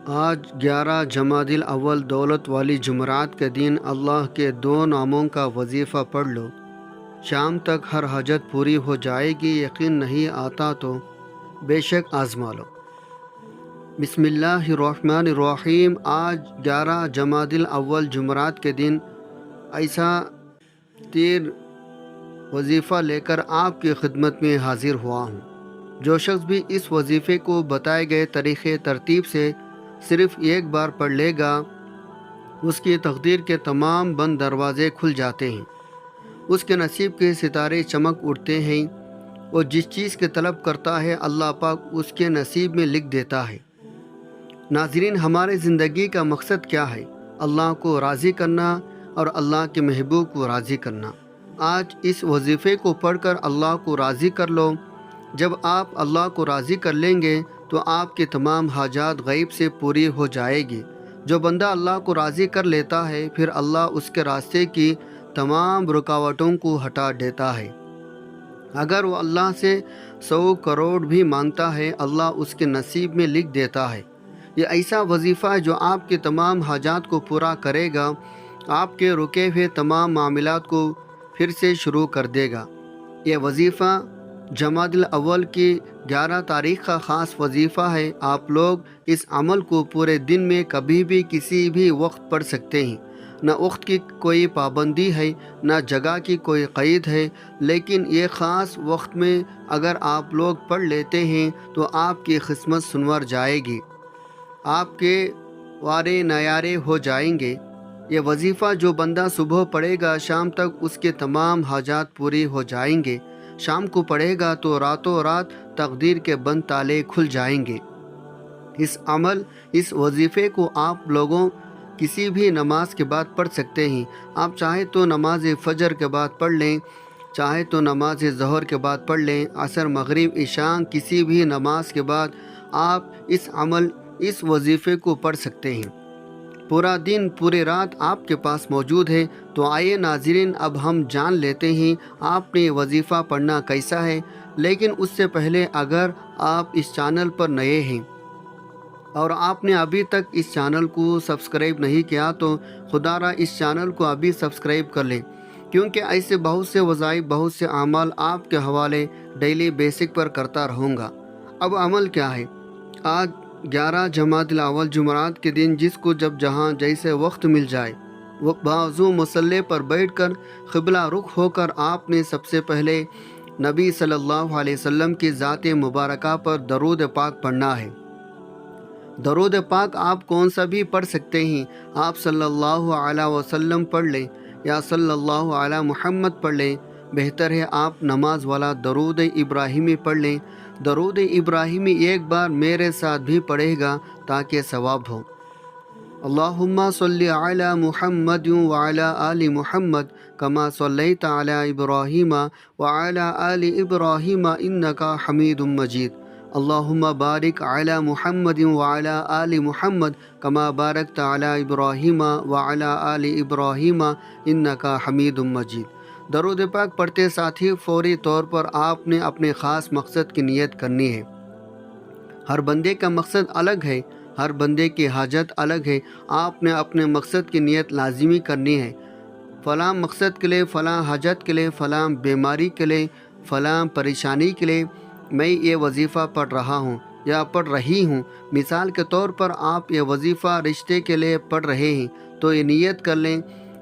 آج 11 جمادی الاول دولت والی جمعرات کے دن اللہ کے 2 ناموں کا وظیفہ پڑھ لو، شام تک ہر حاجت پوری ہو جائے گی۔ یقین نہیں آتا تو بے شک آزما لو۔ بسم اللہ الرحمن الرحیم۔ آج 11 جمادی الاول جمعرات کے دن ایسا تیر وظیفہ لے کر آپ کی خدمت میں حاضر ہوا ہوں۔ جو شخص بھی اس وظیفے کو بتائے گئے طریقے ترتیب سے صرف ایک بار پڑھ لے گا، اس کی تقدیر کے تمام بند دروازے کھل جاتے ہیں، اس کے نصیب کے ستارے چمک اٹھتے ہیں، اور جس چیز کے طلب کرتا ہے اللہ پاک اس کے نصیب میں لکھ دیتا ہے۔ ناظرین، ہمارے زندگی کا مقصد کیا ہے؟ اللہ کو راضی کرنا اور اللہ کے محبوب کو راضی کرنا۔ آج اس وظیفے کو پڑھ کر اللہ کو راضی کر لو۔ جب آپ اللہ کو راضی کر لیں گے تو آپ کی تمام حاجات غیب سے پوری ہو جائے گی۔ جو بندہ اللہ کو راضی کر لیتا ہے، پھر اللہ اس کے راستے کی تمام رکاوٹوں کو ہٹا دیتا ہے۔ اگر وہ اللہ سے 100 کروڑ بھی مانگتا ہے، اللہ اس کے نصیب میں لکھ دیتا ہے۔ یہ ایسا وظیفہ ہے جو آپ کے تمام حاجات کو پورا کرے گا، آپ کے رکے ہوئے تمام معاملات کو پھر سے شروع کر دے گا۔ یہ وظیفہ جمادی الاول کی 11 تاریخ کا خاص وظیفہ ہے۔ آپ لوگ اس عمل کو پورے دن میں کبھی بھی کسی بھی وقت پڑھ سکتے ہیں۔ نہ وقت کی کوئی پابندی ہے، نہ جگہ کی کوئی قید ہے، لیکن یہ خاص وقت میں اگر آپ لوگ پڑھ لیتے ہیں تو آپ کی قسمت سنور جائے گی، آپ کے وارے نیارے ہو جائیں گے۔ یہ وظیفہ جو بندہ صبح پڑھے گا، شام تک اس کے تمام حاجات پوری ہو جائیں گے۔ شام کو پڑھے گا تو راتوں رات تقدیر کے بند تالے کھل جائیں گے۔ اس وظیفے کو آپ لوگوں کسی بھی نماز کے بعد پڑھ سکتے ہیں۔ آپ چاہے تو نماز فجر کے بعد پڑھ لیں، چاہے تو نماز ظہر کے بعد پڑھ لیں، عصر، مغرب، عشاء، کسی بھی نماز کے بعد آپ اس وظیفے کو پڑھ سکتے ہیں۔ پورا دن، پوری رات آپ کے پاس موجود ہے۔ تو آئیے ناظرین، اب ہم جان لیتے ہیں آپ نے وظیفہ پڑھنا کیسا ہے۔ لیکن اس سے پہلے اگر آپ اس چینل پر نئے ہیں اور آپ نے ابھی تک اس چینل کو سبسکرائب نہیں کیا تو خدا را اس چینل کو ابھی سبسکرائب کر لیں، کیونکہ ایسے بہت سے وظائف، بہت سے اعمال آپ کے حوالے ڈیلی بیسک پر کرتا رہوں گا۔ اب عمل کیا ہے؟ آج 11 جمادی الاول جمعرات کے دن جس کو جب جہاں جیسے وقت مل جائے، وہ بازو مصلی پر بیٹھ کر قبلہ رخ ہو کر آپ نے سب سے پہلے نبی صلی اللہ علیہ وسلم کی ذات مبارکہ پر درود پاک پڑھنا ہے۔ درود پاک آپ کون سا بھی پڑھ سکتے ہیں۔ آپ صلی اللہ علیہ وسلم پڑھ لیں یا صلی اللہ علیہ محمد پڑھ لیں۔ بہتر ہے آپ نماز والا درود ابراہیمی پڑھ لیں۔ درود ابراہیمی ایک بار میرے ساتھ بھی پڑھے گا تاکہ ثواب ہو۔ اللہم صلی علی محمد وعلی آل محمد کما صلیت علی ابراہیم وعلی آل ابراہیم انکا حمید مجید۔ اللہم بارک علی محمد وعلی آل محمد کما بارکت علی ابراہیم وعلی آل ابراہیم انکا حمید مجید۔ درود پاک پڑھتے ساتھ ہی فوری طور پر آپ نے اپنے خاص مقصد کی نیت کرنی ہے۔ ہر بندے کا مقصد الگ ہے، ہر بندے کی حاجت الگ ہے۔ آپ نے اپنے مقصد کی نیت لازمی کرنی ہے۔ فلاں مقصد کے لیے، فلاں حاجت کے لیے، فلاں بیماری کے لیے، فلاں پریشانی کے لیے میں یہ وظیفہ پڑھ رہا ہوں یا پڑھ رہی ہوں۔ مثال کے طور پر آپ یہ وظیفہ رشتے کے لیے پڑھ رہے ہیں تو یہ نیت کر لیں،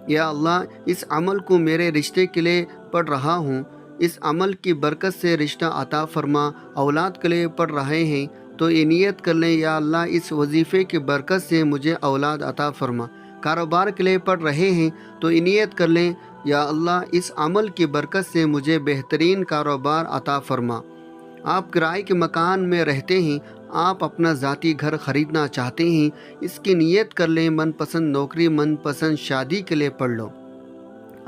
یا اللہ اس عمل کو میرے رشتے کے لیے پڑھ رہا ہوں، اس عمل کی برکت سے رشتہ عطا فرما۔ اولاد کے لیے پڑھ رہے ہیں تو یہ نیت کر لیں، یا اللہ اس وظیفے کی برکت سے مجھے اولاد عطا فرما۔ کاروبار کے لیے پڑھ رہے ہیں تو یہ نیت کر لیں، یا اللہ اس عمل کی برکت سے مجھے بہترین کاروبار عطا فرما۔ آپ کرائے کے مکان میں رہتے ہیں، آپ اپنا ذاتی گھر خریدنا چاہتے ہیں، اس کی نیت کر لیں۔ من پسند نوکری، من پسند شادی کے لیے پڑھ لو۔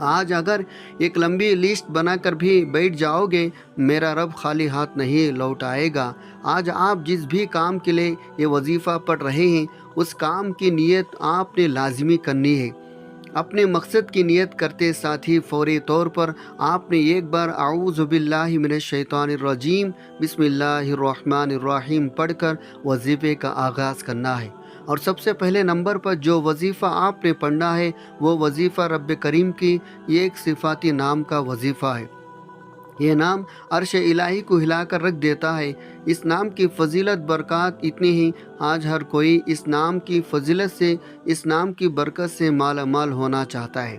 آج اگر ایک لمبی لسٹ بنا کر بھی بیٹھ جاؤ گے، میرا رب خالی ہاتھ نہیں لوٹائے گا۔ آج آپ جس بھی کام کے لیے یہ وظیفہ پڑھ رہے ہیں، اس کام کی نیت آپ نے لازمی کرنی ہے۔ اپنے مقصد کی نیت کرتے ساتھ ہی فوری طور پر آپ نے ایک بار اعوذ باللہ من الشیطان الرجیم بسم اللہ الرحمن الرحیم پڑھ کر وظیفے کا آغاز کرنا ہے۔ اور سب سے پہلے نمبر پر جو وظیفہ آپ نے پڑھنا ہے وہ وظیفہ رب کریم کی ایک صفاتی نام کا وظیفہ ہے۔ یہ نام عرش الہی کو ہلا کر رکھ دیتا ہے۔ اس نام کی فضیلت برکات اتنی ہی، آج ہر کوئی اس نام کی فضیلت سے، اس نام کی برکت سے مالا مال ہونا چاہتا ہے۔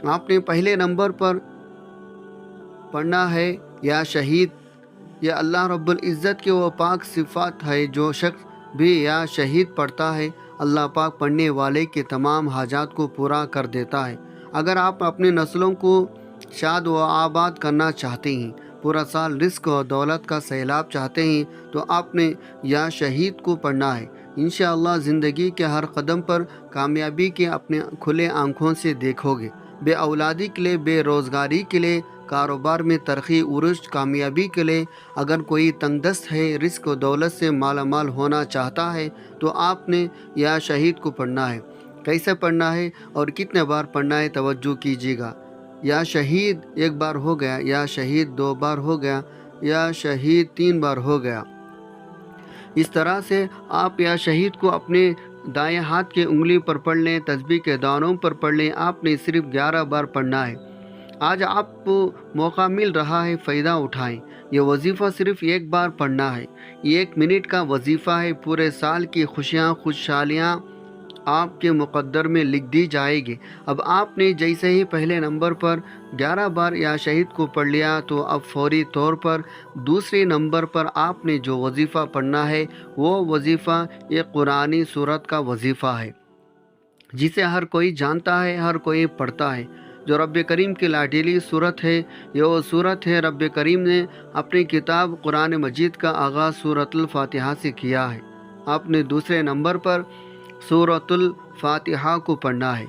آپ نے پہلے نمبر پر پڑھنا ہے یا شہید۔ یہ اللہ رب العزت کے وہ پاک صفات ہے، جو شخص بھی یا شہید پڑھتا ہے اللہ پاک پڑھنے والے کے تمام حاجات کو پورا کر دیتا ہے۔ اگر آپ اپنی نسلوں کو شاد و آباد کرنا چاہتے ہیں، پورا سال رزق و دولت کا سیلاب چاہتے ہیں، تو آپ نے یا شہید کو پڑھنا ہے۔ انشاءاللہ زندگی کے ہر قدم پر کامیابی کے اپنے کھلے آنکھوں سے دیکھو گے۔ بے اولادی کے لیے، بے روزگاری کے لیے، کاروبار میں ترقی عروج کامیابی کے لیے، اگر کوئی تنگ دست ہے، رزق و دولت سے مالا مال ہونا چاہتا ہے، تو آپ نے یا شہید کو پڑھنا ہے۔ کیسے پڑھنا ہے اور کتنے بار پڑھنا ہے، توجہ کیجیے گا۔ یا شہید ایک بار ہو گیا، یا شہید 2 بار ہو گیا، یا شہید 3 بار ہو گیا۔ اس طرح سے آپ یا شہید کو اپنے دائیں ہاتھ کے انگلی پر پڑھ لیں، تسبیح کے دانوں پر پڑھ لیں۔ آپ نے صرف 11 بار پڑھنا ہے۔ آج آپ کو موقع مل رہا ہے، فائدہ اٹھائیں۔ یہ وظیفہ صرف ایک بار پڑھنا ہے۔ یہ 1 منٹ کا وظیفہ ہے۔ پورے سال کی خوشیاں، خوشحالیاں آپ کے مقدر میں لکھ دی جائے گی۔ اب آپ نے جیسے ہی پہلے نمبر پر 11 بار یا شہید کو پڑھ لیا، تو اب فوری طور پر دوسرے نمبر پر آپ نے جو وظیفہ پڑھنا ہے وہ وظیفہ ایک قرآنی سورت کا وظیفہ ہے، جسے ہر کوئی جانتا ہے، ہر کوئی پڑھتا ہے، جو رب کریم کی لاڈلی صورت ہے۔ یہ وہ صورت ہے، رب کریم نے اپنی کتاب قرآن مجید کا آغاز سورۃ الفاتحہ سے کیا ہے۔ آپ نے دوسرے نمبر پر سورۃ الفاتحہ کو پڑھنا ہے۔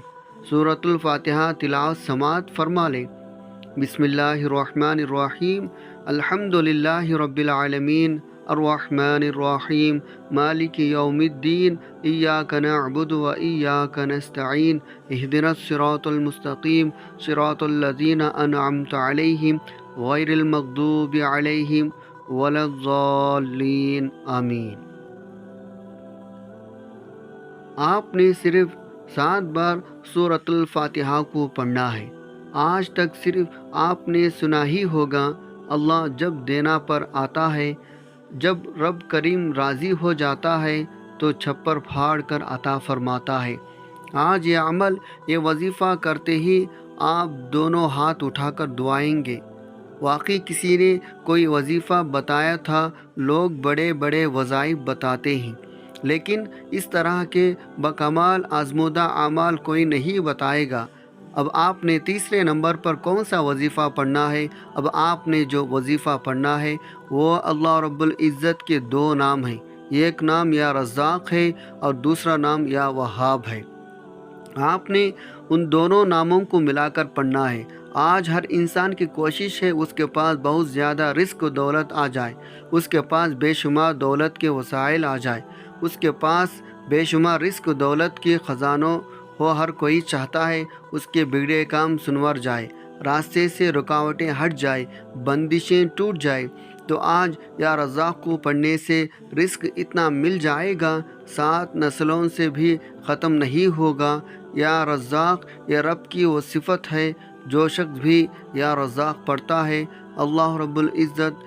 سورۃ الفاتحہ تلاوت سماعت فرما لیں۔ بسم اللہ الرحمن الرحیم، الحمد للہ رب العالمین، الرحمن الرحیم، مالک یوم الدین، ایاک نعبد و ایاک نستعین، اہدنا الصراط المستقیم، صراط الذین انعمت علیہم غیر المغضوب علیہم ولا الضالین، آمین۔ آپ نے صرف 7 بار سورۃ الفاتحہ کو پڑھنا ہے۔ آج تک صرف آپ نے سنا ہی ہوگا، اللہ جب دینا پر آتا ہے، جب رب کریم راضی ہو جاتا ہے تو چھپر پھاڑ کر عطا فرماتا ہے۔ آج یہ عمل، یہ وظیفہ کرتے ہی آپ دونوں ہاتھ اٹھا کر دعائیں گے۔ واقعی کسی نے کوئی وظیفہ بتایا تھا، لوگ بڑے بڑے وظائف بتاتے ہیں، لیکن اس طرح کے بکمال آزمودہ اعمال کوئی نہیں بتائے گا۔ اب آپ نے تیسرے نمبر پر کون سا وظیفہ پڑھنا ہے؟ اب آپ نے جو وظیفہ پڑھنا ہے وہ اللہ رب العزت کے 2 نام ہیں۔ ایک نام یا رزاق ہے اور دوسرا نام یا وہاب ہے۔ آپ نے ان دونوں ناموں کو ملا کر پڑھنا ہے۔ آج ہر انسان کی کوشش ہے اس کے پاس بہت زیادہ رزق و دولت آ جائے، اس کے پاس بے شمار دولت کے وسائل آ جائے، اس کے پاس بے شمار رزق و دولت کے خزانوں ہو۔ ہر کوئی چاہتا ہے اس کے بگڑے کام سنور جائے، راستے سے رکاوٹیں ہٹ جائے، بندشیں ٹوٹ جائے۔ تو آج یا رزاق کو پڑھنے سے رزق اتنا مل جائے گا، 7 نسلوں سے بھی ختم نہیں ہوگا۔ یا رزاق یہ رب کی وہ صفت ہے، جو شخص بھی یا رزاق پڑھتا ہے، اللہ رب العزت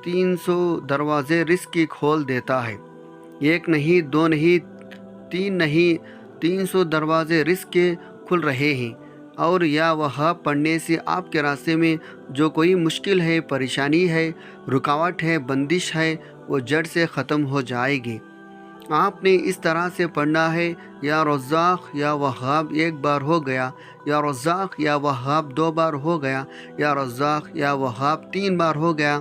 300 دروازے رزق کی کھول دیتا ہے۔ 1 نہیں، 2 نہیں، 3 نہیں، 300 دروازے رزق کے کھل رہے ہیں۔ اور یا وہاب پڑھنے سے آپ کے راستے میں جو کوئی مشکل ہے، پریشانی ہے، رکاوٹ ہے، بندش ہے، وہ جڑ سے ختم ہو جائے گی۔ آپ نے اس طرح سے پڑھنا ہے، یا رزاق یا وہاب 1 بار ہو گیا، یا رزاق یا وہاب 2 بار ہو گیا، یا رزاق یا وہاب 3 بار ہو گیا۔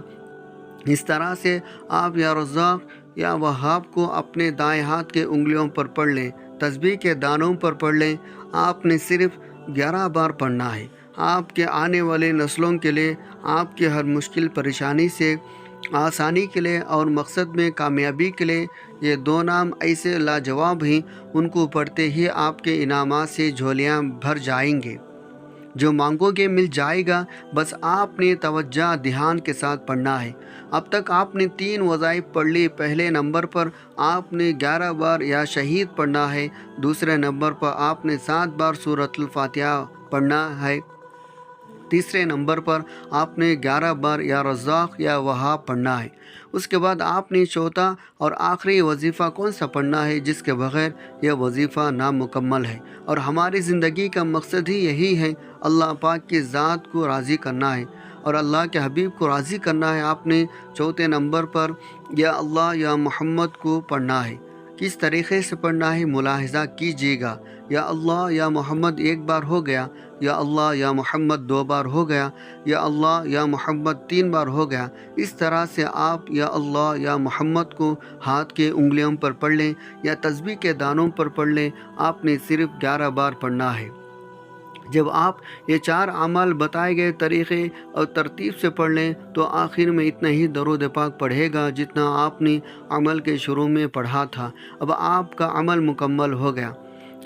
اس طرح سے آپ یا رزاق یا وہاب کو اپنے دائیں ہاتھ کے انگلیوں پر پڑھ لیں، تسبیح کے دانوں پر پڑھ لیں۔ آپ نے صرف 11 بار پڑھنا ہے۔ آپ کے آنے والے نسلوں کے لیے، آپ کے ہر مشکل پریشانی سے آسانی کے لیے اور مقصد میں کامیابی کے لیے یہ 2 نام ایسے لاجواب ہیں، ان کو پڑھتے ہی آپ کے انعامات سے جھولیاں بھر جائیں گے۔ جو مانگو گے مل جائے گا، بس آپ نے توجہ دھیان کے ساتھ پڑھنا ہے۔ اب تک آپ نے 3 وظائف پڑھ لی۔ پہلے نمبر پر آپ نے 11 بار یا شہید پڑھنا ہے، دوسرے نمبر پر آپ نے 7 بار سورۃ الفاتحہ پڑھنا ہے، تیسرے نمبر پر آپ نے 11 بار یا رزاق یا وہاب پڑھنا ہے۔ اس کے بعد آپ نے چوتھا اور آخری وظیفہ کون سا پڑھنا ہے جس کے بغیر یہ وظیفہ نامکمل ہے، اور ہماری زندگی کا مقصد ہی یہی ہے، اللہ پاک کی ذات کو راضی کرنا ہے اور اللہ کے حبیب کو راضی کرنا ہے۔ آپ نے چوتھے نمبر پر یا اللہ یا محمد کو پڑھنا ہے۔ کس طریقے سے پڑھنا ہے ملاحظہ کیجیے گا۔ یا اللہ یا محمد 1 بار ہو گیا، یا اللہ یا محمد 2 بار ہو گیا، یا اللہ یا محمد 3 بار ہو گیا۔ اس طرح سے آپ یا اللہ یا محمد کو ہاتھ کے انگلیوں پر پڑھ لیں یا تسبیح کے دانوں پر پڑھ لیں۔ آپ نے صرف 11 بار پڑھنا ہے۔ جب آپ یہ 4 اعمال بتائے گئے طریقے اور ترتیب سے پڑھ لیں تو آخر میں اتنا ہی درود پاک پڑھے گا جتنا آپ نے عمل کے شروع میں پڑھا تھا۔ اب آپ کا عمل مکمل ہو گیا۔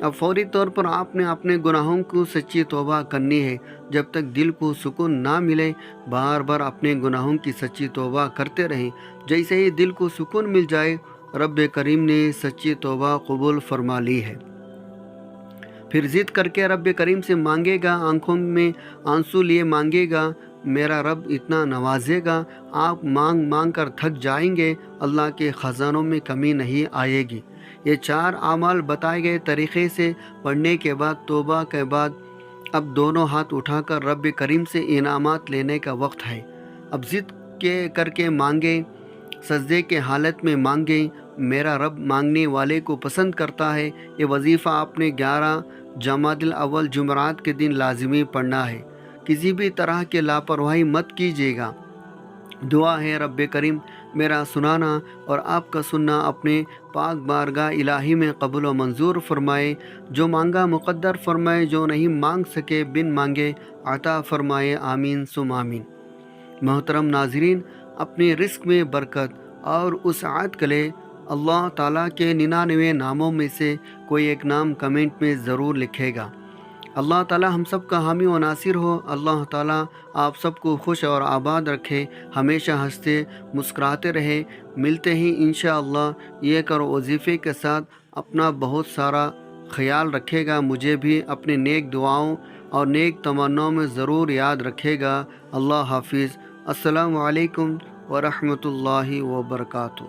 اب فوری طور پر آپ نے اپنے گناہوں کو سچی توبہ کرنی ہے۔ جب تک دل کو سکون نہ ملے بار بار اپنے گناہوں کی سچی توبہ کرتے رہیں۔ جیسے ہی دل کو سکون مل جائے رب کریم نے سچی توبہ قبول فرما لی ہے۔ پھر ضد کر کے رب کریم سے مانگے گا، آنکھوں میں آنسو لیے مانگے گا، میرا رب اتنا نوازے گا، آپ مانگ مانگ کر تھک جائیں گے، اللہ کے خزانوں میں کمی نہیں آئے گی۔ یہ 4 اعمال بتائے گئے طریقے سے پڑھنے کے بعد توبہ کے بعد اب دونوں ہاتھ اٹھا کر رب کریم سے انعامات لینے کا وقت ہے۔ اب ضد کر کے مانگیں، سجدے کے حالت میں مانگیں، میرا رب مانگنے والے کو پسند کرتا ہے۔ یہ وظیفہ آپ نے 11 جمادی الاول جمعرات کے دن لازمی پڑھنا ہے۔ کسی بھی طرح کی لاپرواہی مت کیجیے گا۔ دعا ہے رب کریم میرا سنانا اور آپ کا سننا اپنے پاک بارگاہ الہی میں قبول و منظور فرمائے۔ جو مانگا مقدر فرمائے، جو نہیں مانگ سکے بن مانگے عطا فرمائے، آمین ثم آمین۔ محترم ناظرین، اپنے رزق میں برکت اور وسعت کے لیے اللہ تعالیٰ کے 99 ناموں میں سے کوئی ایک نام کمنٹ میں ضرور لکھے گا۔ اللہ تعالیٰ ہم سب کا حامی و ناصر ہو۔ اللہ تعالیٰ آپ سب کو خوش اور آباد رکھے، ہمیشہ ہنستے مسکراتے رہے۔ ملتے ہیں انشاءاللہ ایک اور وظیفے کے ساتھ۔ اپنا بہت سارا خیال رکھے گا، مجھے بھی اپنے نیک دعاؤں اور نیک تمناؤں میں ضرور یاد رکھے گا۔ اللہ حافظ۔ السلام علیکم ورحمۃ اللہ وبرکاتہ۔